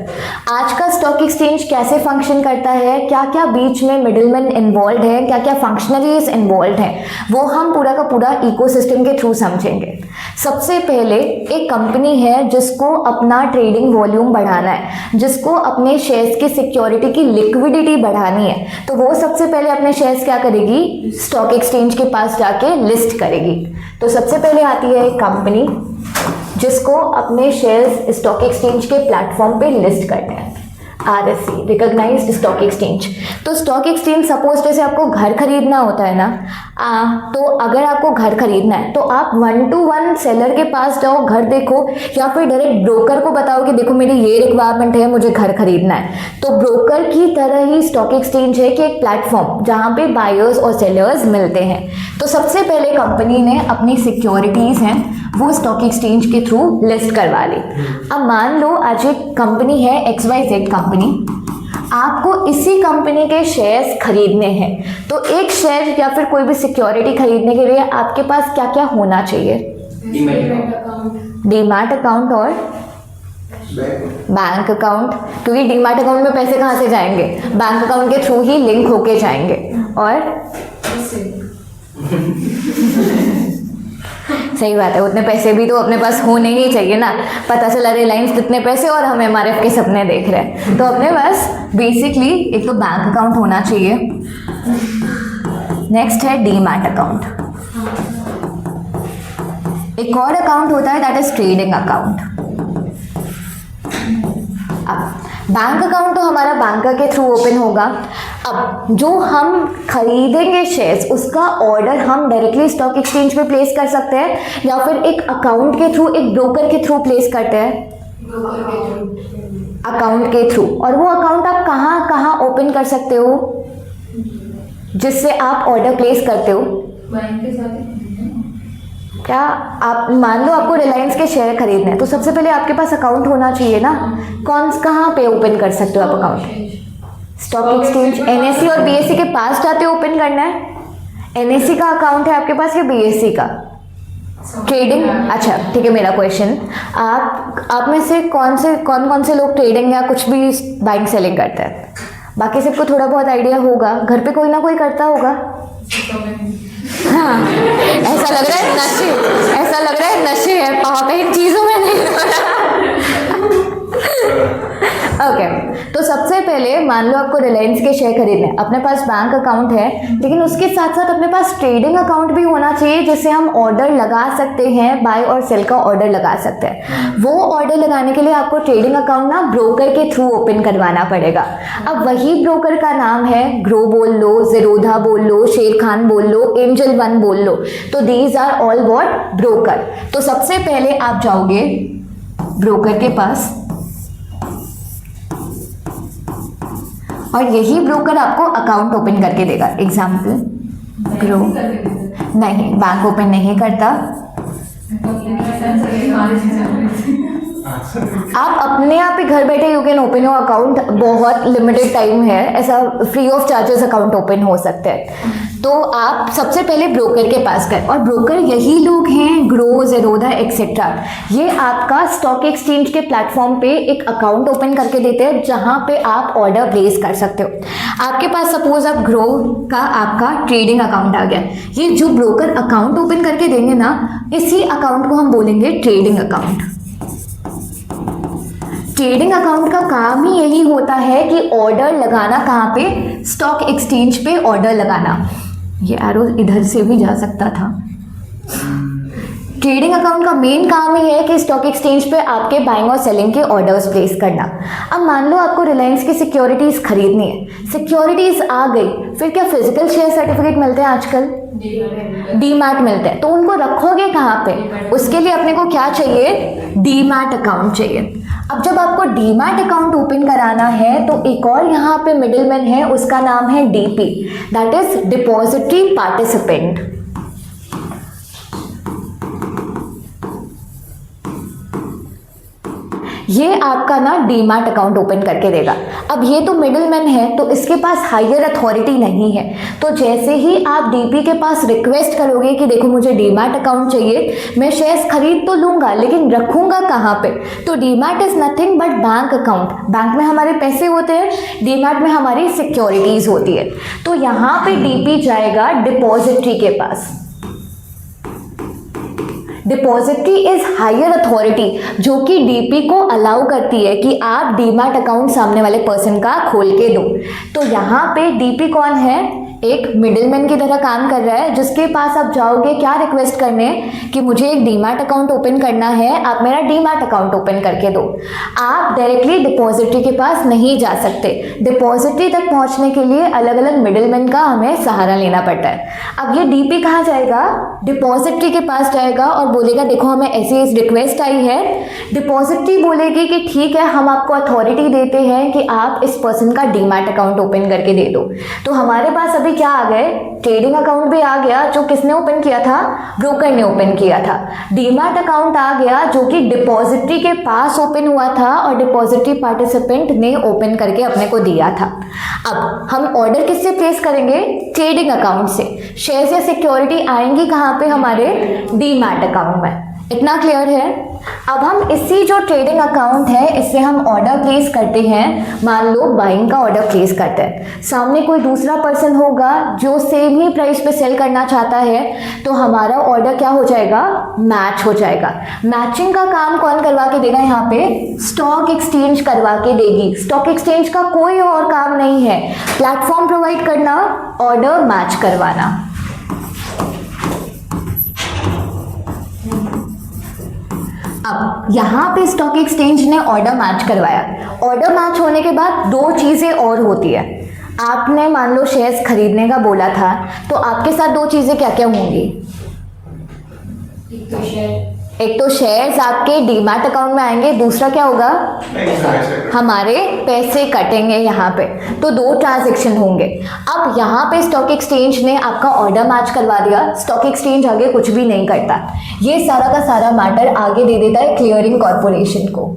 आज का स्टॉक एक्सचेंज कैसे फंक्शन करता है, क्या क्या बीच में मिडिलमैन इन्वॉल्व है, क्या क्या फंक्शनरीज इन्वॉल्व हैं, वो हम पूरा का पूरा इकोसिस्टम के थ्रू समझेंगे। सबसे पहले एक कंपनी है जिसको अपना ट्रेडिंग वॉल्यूम बढ़ाना है, जिसको अपने शेयर्स की सिक्योरिटी की लिक्विडिटी बढ़ानी है, तो वो सबसे पहले अपने शेयर्स क्या करेगी? स्टॉक एक्सचेंज के पास जाके लिस्ट करेगी। तो सबसे पहले आती है एक कंपनी जिसको अपने शेयर्स स्टॉक एक्सचेंज के प्लेटफॉर्म पे लिस्ट करने हैं। RSE, recognised stock exchange. तो स्टॉक एक्सचेंज सपोज जैसे आपको घर खरीदना होता है ना, तो अगर आपको घर खरीदना है तो आप 1-to-1 सेलर के पास जाओ, घर देखो, या फिर डायरेक्ट ब्रोकर को बताओ कि देखो मेरी ये रिक्वायरमेंट है, मुझे घर खरीदना है। तो ब्रोकर की तरह ही स्टॉक एक्सचेंज है कि एक प्लेटफॉर्म जहाँ पे बायर्स और सेलर्स मिलते हैं। तो सबसे पहले कंपनी ने अपनी सिक्योरिटीज़ हैं वो स्टॉक एक्सचेंज के थ्रू लिस्ट करवा ली। अब मान लो आज एक कंपनी है XYZ कंपनी, आपको इसी कंपनी के शेयर्स खरीदने हैं। तो एक शेयर या फिर कोई भी सिक्योरिटी खरीदने के लिए आपके पास क्या क्या होना चाहिए? डीमैट अकाउंट और बैंक अकाउंट, क्योंकि डीमैट अकाउंट में पैसे कहाँ से जाएंगे? बैंक अकाउंट के थ्रू ही लिंक होके जाएंगे। और सही बात है, उतने पैसे भी तो अपने पास होने ही चाहिए ना। पता चला रिलायंस कितने पैसे और हम MRF के सपने देख रहे हैं। तो अपने पास बेसिकली एक तो बैंक अकाउंट होना चाहिए, नेक्स्ट है डीमैट अकाउंट, एक और अकाउंट होता है दैट इज ट्रेडिंग अकाउंट। अब बैंक अकाउंट तो हमारा बैंकर के थ्रू ओपन होगा। अब जो हम खरीदेंगे शेयर्स उसका ऑर्डर हम डायरेक्टली स्टॉक एक्सचेंज पे प्लेस कर सकते हैं या फिर एक अकाउंट के थ्रू, एक ब्रोकर के थ्रू प्लेस करते हैं, अकाउंट के थ्रू। और वो अकाउंट आप कहाँ कहाँ ओपन कर सकते हो जिससे आप ऑर्डर प्लेस करते हो? बैंक के साथ क्या आप मान लो आपको रिलायंस के शेयर खरीदने हैं तो सबसे पहले आपके पास अकाउंट होना चाहिए ना। कहाँ पे ओपन कर सकते हो आप अकाउंट? स्टॉक एक्सचेंज, NSE और BSE के पास जाते हो ओपन करना है। NSE का अकाउंट है आपके पास या BSE का? ट्रेडिंग, अच्छा ठीक है। मेरा क्वेश्चन, आप में से कौन से लोग ट्रेडिंग या कुछ भी बाइंग सेलिंग करते हैं? बाकी सबको थोड़ा बहुत आइडिया होगा, घर पे कोई ना कोई करता होगा। हाँ, ऐसा लग रहा है नशे है, पापा इन चीज़ों में नहीं हो रहा। ओके, तो सबसे पहले मान लो आपको रिलायंस के शेयर खरीदने, अपने पास बैंक अकाउंट है, लेकिन उसके साथ साथ अपने पास ट्रेडिंग अकाउंट भी होना चाहिए जिससे हम ऑर्डर लगा सकते हैं, बाय और सेल का ऑर्डर लगा सकते हैं। वो ऑर्डर लगाने के लिए आपको ट्रेडिंग अकाउंट ना ब्रोकर के थ्रू ओपन करवाना पड़ेगा। अब वही ब्रोकर का नाम है, ग्रो बोल लो, ज़ेरोधा बोल लो, शेर खान बोल लो, एंजल वन बोल लो। तो these are all what? Broker. तो सबसे पहले आप जाओगे ब्रोकर के पास और यही ब्रोकर आपको अकाउंट ओपन करके देगा। एग्जाम्पल ग्रो, नहीं बैंक ओपन नहीं करता। आप अपने आप ही घर बैठे you can open your account, बहुत लिमिटेड टाइम है, ऐसा free of charges account open हो सकते हैं। तो आप सबसे पहले ब्रोकर के पास गए और ब्रोकर यही लोग हैं, ग्रो, ज़ेरोधा एक्सेट्रा। ये आपका स्टॉक एक्सचेंज के प्लेटफॉर्म पे एक अकाउंट ओपन करके देते हैं जहाँ पे आप ऑर्डर प्लेस कर सकते हो। आपके पास सपोज आप ग्रो का आपका ट्रेडिंग अकाउंट आ गया, ये जो ब्रोकर अकाउंट ओपन करके देंगे ना, इसी अकाउंट को हम बोलेंगे ट्रेडिंग अकाउंट। ट्रेडिंग अकाउंट का काम ही यही होता है कि ऑर्डर लगाना, कहाँ पे? स्टॉक एक्सचेंज पे ऑर्डर लगाना। ये एरो इधर से भी जा सकता था। ट्रेडिंग अकाउंट का मेन काम ही है कि स्टॉक एक्सचेंज पे आपके बाइंग और सेलिंग के ऑर्डर्स प्लेस करना। अब मान लो आपको रिलायंस की सिक्योरिटीज़ खरीदनी है, सिक्योरिटीज़ आ गई, फिर क्या फिजिकल शेयर सर्टिफिकेट मिलते हैं आजकल? डीमैट मिलते हैं। तो उनको रखोगे कहाँ पे? उसके लिए अपने को क्या चाहिए? डीमैट अकाउंट चाहिए। अब जब आपको डीमैट अकाउंट ओपन कराना है तो एक और यहाँ पे मिडिलमैन है, उसका नाम है DP, that is depository participant. ये आपका ना डीमैट अकाउंट ओपन करके देगा। अब ये तो मिडिलमैन है तो इसके पास हायर अथॉरिटी नहीं है। तो जैसे ही आप DP के पास रिक्वेस्ट करोगे कि देखो मुझे डीमैट अकाउंट चाहिए, मैं शेयर्स खरीद तो लूँगा लेकिन रखूँगा कहाँ पे? तो demat is nothing but bank account. Bank में हमारे पैसे होते हैं, डीमैट में हमारी सिक्योरिटीज़ होती है। तो यहाँ पे DP जाएगा डिपॉजिटरी के पास। डिपॉजिटरी इज हायर अथॉरिटी जो कि DP को अलाउ करती है कि आप डीमैट अकाउंट सामने वाले पर्सन का खोल के दो। तो यहाँ पे DP कौन है? एक मिडिलमैन की तरह काम कर रहा है, जिसके पास आप जाओगे क्या रिक्वेस्ट करने कि मुझे एक डीमैट अकाउंट ओपन करना है, आप मेरा डीमैट अकाउंट ओपन करके दो। आप डायरेक्टली डिपॉजिटरी के पास नहीं जा सकते। डिपॉजिटरी तक पहुंचने के लिए अलग अलग मिडिलमैन का हमें सहारा लेना पड़ता है। अब ये डीपी कहाँ जाएगा? डिपॉजिटरी के पास जाएगा और बोलेगा देखो हमें ऐसी रिक्वेस्ट आई है। डिपॉजिटरी बोलेगी कि ठीक है, हम आपको अथॉरिटी देते हैं कि आप इस पर्सन का डीमैट अकाउंट ओपन करके दे दो। तो हमारे पास अभी क्या आ गए? ट्रेडिंग अकाउंट भी आ गया, जो किसने ओपन किया था? ब्रोकर ने ओपन किया था। डीमैट अकाउंट आ गया, जो कि डिपॉजिटरी के पास ओपन हुआ था और डिपॉजिटरी पार्टिसिपेंट ने ओपन करके अपने को दिया था। अब हम ऑर्डर किससे प्लेस करेंगे? ट्रेडिंग अकाउंट से। शेयर्स या सिक्योरिटी आएंगी कहाँ पे? हमारे डीमैट अकाउंट में। इतना क्लियर है? अब हम इसी जो ट्रेडिंग अकाउंट है, इससे हम ऑर्डर प्लेस करते हैं। मान लो बाइंग का ऑर्डर प्लेस करते हैं, सामने कोई दूसरा पर्सन होगा जो सेम ही प्राइस पे सेल करना चाहता है, तो हमारा ऑर्डर क्या हो जाएगा? मैच हो जाएगा। मैचिंग का काम कौन करवा के देगा? यहाँ पे स्टॉक एक्सचेंज करवा के देगी। स्टॉक एक्सचेंज का कोई और काम नहीं है, प्लेटफॉर्म प्रोवाइड करना, ऑर्डर मैच करवाना। अब यहाँ पे स्टॉक एक्सचेंज ने ऑर्डर मैच करवाया। ऑर्डर मैच होने के बाद दो चीज़ें और होती है। आपने मान लो शेयर्स खरीदने का बोला था, तो आपके साथ दो चीज़ें क्या क्या होंगी? एक तो शेयर्स आपके डीमैट अकाउंट में आएंगे, दूसरा क्या होगा? हमारे पैसे कटेंगे यहाँ पे। तो दो ट्रांजैक्शन होंगे। अब यहाँ पे स्टॉक एक्सचेंज ने आपका ऑर्डर मैच करवा दिया। स्टॉक एक्सचेंज आगे कुछ भी नहीं करता, ये सारा का सारा मैटर आगे दे देता है क्लियरिंग कॉर्पोरेशन को।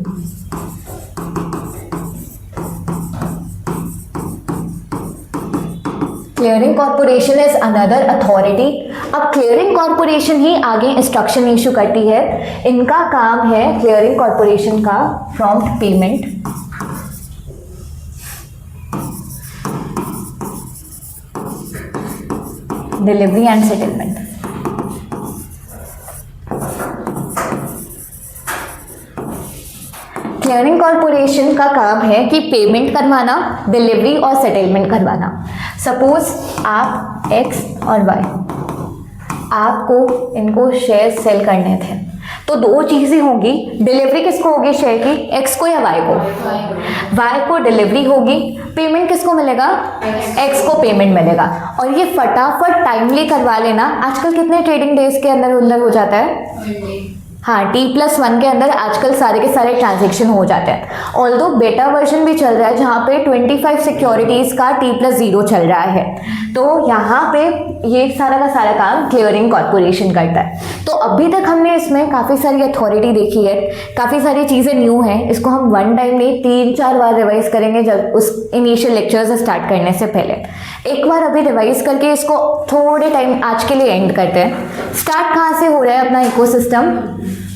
Clearing corporation is another authority. अब क्लियरिंग कॉर्पोरेशन ही आगे इंस्ट्रक्शन इशू करती है। इनका काम है क्लियरिंग कॉर्पोरेशन का prompt payment, delivery and settlement. Clearing corporation का काम है कि पेमेंट करवाना, डिलीवरी और सेटलमेंट करवाना। सपोज आप एक्स और वाई, आपको इनको शेयर सेल करने थे, तो दो चीज़ें होंगी। डिलीवरी किसको होगी शेयर की? एक्स को या वाई को? वाई को डिलीवरी होगी। पेमेंट किसको मिलेगा? एक्स को पेमेंट मिलेगा। और ये फटाफट टाइमली करवा लेना। आजकल कितने ट्रेडिंग डेज के अंदर अंदर हो जाता है? हाँ, T+1 के अंदर आजकल सारे के सारे ट्रांजेक्शन हो जाते हैं। ऑल्दो बेटा वर्जन भी चल रहा है जहाँ पे 25 सिक्योरिटीज़ का T+0 चल रहा है। तो यहाँ पे ये सारा का सारा काम क्लियरिंग कॉर्पोरेशन करता है। तो अभी तक हमने इसमें काफ़ी सारी अथॉरिटी देखी है, काफ़ी सारी चीज़ें न्यू हैं। इसको हम वन टाइम नहीं 3-4 बार रिवाइज करेंगे जब उस इनिशियल लेक्चर्स स्टार्ट करने से पहले। एक बार अभी रिवाइज करके इसको थोड़े टाइम आज के लिए एंड करते हैं। स्टार्ट कहाँ से हो रहा है अपना इकोसिस्टम?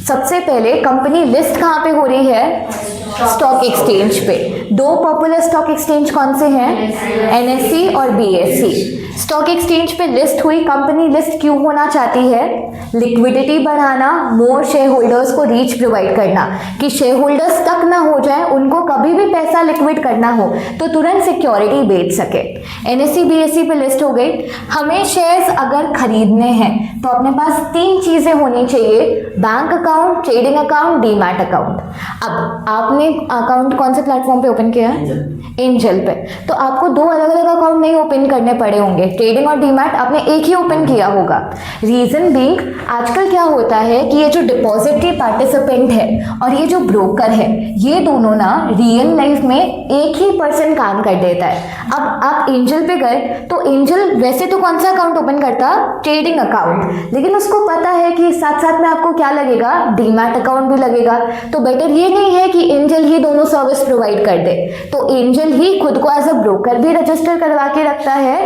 सबसे पहले कंपनी लिस्ट कहाँ पे हो रही है? स्टॉक एक्सचेंज पे। दो पॉपुलर स्टॉक एक्सचेंज कौन से हैं? NSE और BSE। स्टॉक एक्सचेंज पे लिस्ट हुई। कंपनी लिस्ट क्यों होना चाहती है? लिक्विडिटी बढ़ाना, मोर शेयर होल्डर्स को रीच प्रोवाइड करना, कि शेयर होल्डर्स तक ना हो जाए, उनको कभी भी पैसा लिक्विड करना हो तो तुरंत सिक्योरिटी बेच सके। NSE BSE पे लिस्ट हो गई। हमें शेयर्स अगर खरीदने हैं तो अपने पास 3 चीज़ें होनी चाहिए: bank account, trading account, demat account. अब आपने अकाउंट कौन से प्लेटफॉर्म पे ओपन किया है? एंजल पे। तो आपको 2 अलग अलग अकाउंट नहीं ओपन करने पड़े होंगे। ट्रेडिंग और डीमैट आपने एक ही ओपन किया होगा। रीजन बीइंग, आजकल क्या होता है कि ये जो डिपॉजिटरी पार्टिसिपेंट है और ये जो ब्रोकर है, ये दोनों ना रियल लाइफ में एक ही पर्सन काम कर देता है। अब आप एंजल पे गए तो एंजल वैसे तो कौन सा अकाउंट ओपन करता? Trading account. लेकिन उसको पता है कि साथ साथ में आपको क्या लगेगा? डीमैट अकाउंट भी लगेगा। तो बेटर ये नहीं है कि एंजल ही दोनों सर्विस प्रोवाइड कर दे, तो एंजल ही खुद को एज अ ब्रोकर भी रजिस्टर करवा के रखता है,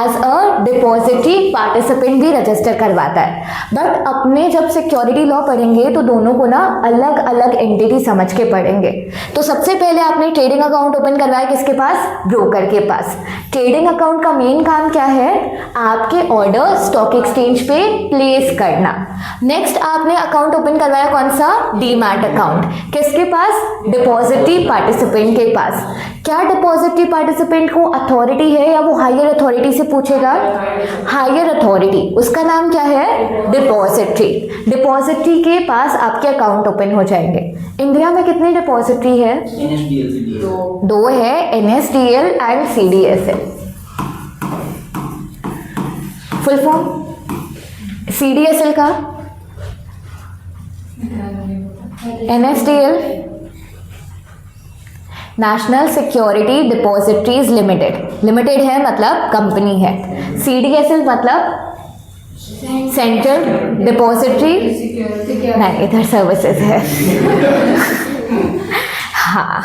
एज अ डिपॉजिटरी पार्टिसिपेंट भी रजिस्टर करवाता है। बट अपने जब सिक्योरिटी लॉ पढ़ेंगे तो दोनों को ना अलग अलग एंटिटी समझ के पढ़ेंगे। तो सबसे पहले आपने ट्रेडिंग अकाउंट ओपन करवाया किसके पास? ब्रोकर के पास। ट्रेडिंग अकाउंट का मेन काम क्या है? आपके ऑर्डर स्टॉक एक्सचेंज पे प्लेस करना। नेक्स्ट आपने अकाउंट ओपन करवाया कौन सा? Demat account. किसके पास? डिपॉजिटरी पार्टिसिपेंट के पास। क्या डिपॉजिटरी पार्टिसिपेंट को अथॉरिटी है या वो हायर अथॉरिटी से पूछेगा? हायर अथॉरिटी, उसका नाम क्या है? डिपॉजिटरी। डिपॉजिटरी के पास आपके अकाउंट ओपन हो जाएंगे। इंडिया में कितनी डिपॉजिटरी है? NSDL CDSL। 2 है, NSDL and CDSL। Full form CDSL का? NSDL national security depositories limited. Limited है मतलब कंपनी है। CDSL मतलब सेंट्रल डिपॉजिटरी, नहीं इधर सर्विसेज है। हाँ,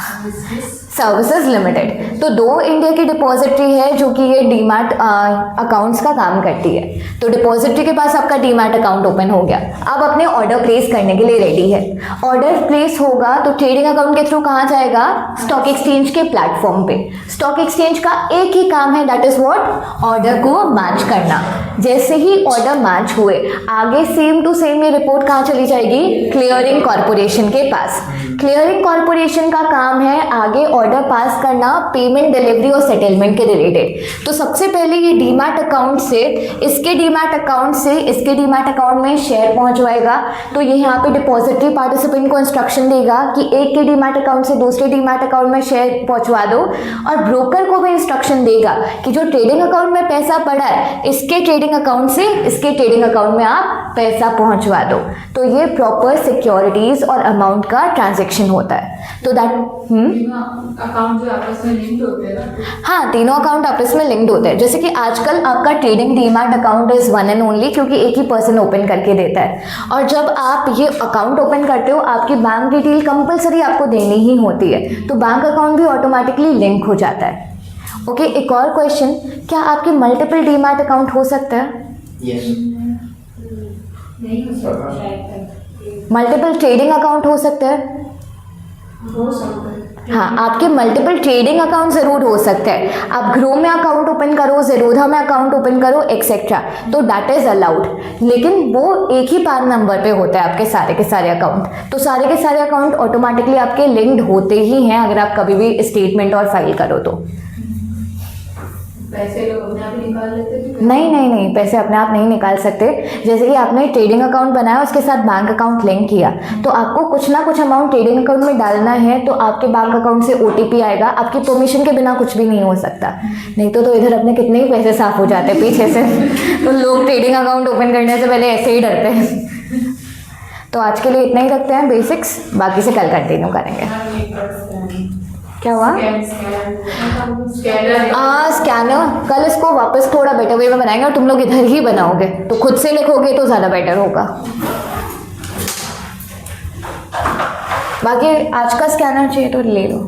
सर्विसेज लिमिटेड। तो 2 इंडिया की डिपॉजिटरी है जो कि ये डीमैट अकाउंट्स का काम करती है। तो डिपॉजिटरी के पास आपका डीमैट अकाउंट ओपन हो गया। अब अपने ऑर्डर प्लेस करने के लिए रेडी है। ऑर्डर प्लेस होगा तो ट्रेडिंग अकाउंट के थ्रू कहाँ जाएगा? स्टॉक एक्सचेंज के प्लेटफॉर्म पे। स्टॉक एक्सचेंज का एक ही काम है, दैट इज व्हाट? ऑर्डर को मैच करना। जैसे ही ऑर्डर मैच हुए आगे सेम टू सेम ये रिपोर्ट कहाँ चली जाएगी? क्लियरिंग कॉर्पोरेशन के पास। क्लियरिंग कॉर्पोरेशन का काम है आगे ऑर्डर पास करना पेमेंट, डिलीवरी और सेटलमेंट के रिलेटेड। तो सबसे पहले ये डीमैट अकाउंट से इसके डीमैट अकाउंट में शेयर पहुंचवाएगा। तो ये यहाँ पे डिपॉजिटरी पार्टिसिपेंट को इंस्ट्रक्शन देगा कि एक के डीमैट अकाउंट से दूसरे डीमैट अकाउंट में शेयर पहुंचवा दो, और ब्रोकर को भी इंस्ट्रक्शन देगा कि जो ट्रेडिंग अकाउंट में पैसा पड़ा है इसके ट्रेडिंग अकाउंट से इसके ट्रेडिंग अकाउंट में आप पैसा पहुंचवा दो। तो ये प्रॉपर सिक्योरिटीज और अमाउंट का ट्रांजेक्शन होता है। तो दैट अकाउंट जो आपस में लिंक्ड होते हैं ना? हाँ, तीनों अकाउंट आपस में लिंक्ड होते हैं। जैसे कि आजकल आपका trading demat account is one and only, क्योंकि एक ही पर्सन ओपन करके देता है। और जब आप ये अकाउंट ओपन करते हो आपकी बैंक डिटेल कंपलसरी आपको देनी ही होती है, तो बैंक अकाउंट भी ऑटोमेटिकली लिंक हो जाता है। ओके, एक और क्वेश्चन, क्या आपके मल्टीपल डीमैट अकाउंट हो सकता है? Yes। नहीं हो सकता शायद। मल्टीपल ट्रेडिंग अकाउंट हो सकता है? हो सकता है। हाँ, आपके मल्टीपल ट्रेडिंग अकाउंट ज़रूर हो सकते हैं। आप ग्रो में अकाउंट ओपन करो, ज़ेरोधा में अकाउंट ओपन करो, एक्सेट्रा, तो दैट इज़ अलाउड। लेकिन वो एक ही पैन नंबर पे होता है आपके सारे के सारे अकाउंट। तो सारे के सारे अकाउंट ऑटोमेटिकली आपके लिंक्ड होते ही हैं अगर आप कभी भी स्टेटमेंट और फाइल करो तो। पैसे लोग अपने आप ही निकाल लेते थे? नहीं, पैसे अपने आप नहीं निकाल सकते। जैसे कि आपने ट्रेडिंग अकाउंट बनाया, उसके साथ बैंक अकाउंट लिंक किया, तो आपको कुछ ना कुछ अमाउंट ट्रेडिंग अकाउंट में डालना है, तो आपके बैंक अकाउंट से OTP आएगा। आपकी परमिशन के बिना कुछ भी नहीं हो सकता। नहीं तो इधर अपने कितने ही पैसे साफ हो जाते पीछे से। तो लोग ट्रेडिंग अकाउंट ओपन करने से पहले ऐसे ही डरते हैं। तो आज के लिए इतना ही रखते हैं बेसिक्स, बाकी से कल कंटिन्यू करेंगे। क्या हुआ? स्कैनर कल इसको वापस थोड़ा बेटर वे में बनाएंगे, और तुम लोग इधर ही बनाओगे तो खुद से लिखोगे तो ज़्यादा बेटर होगा। बाकी आज का स्कैनर चाहिए तो ले लो।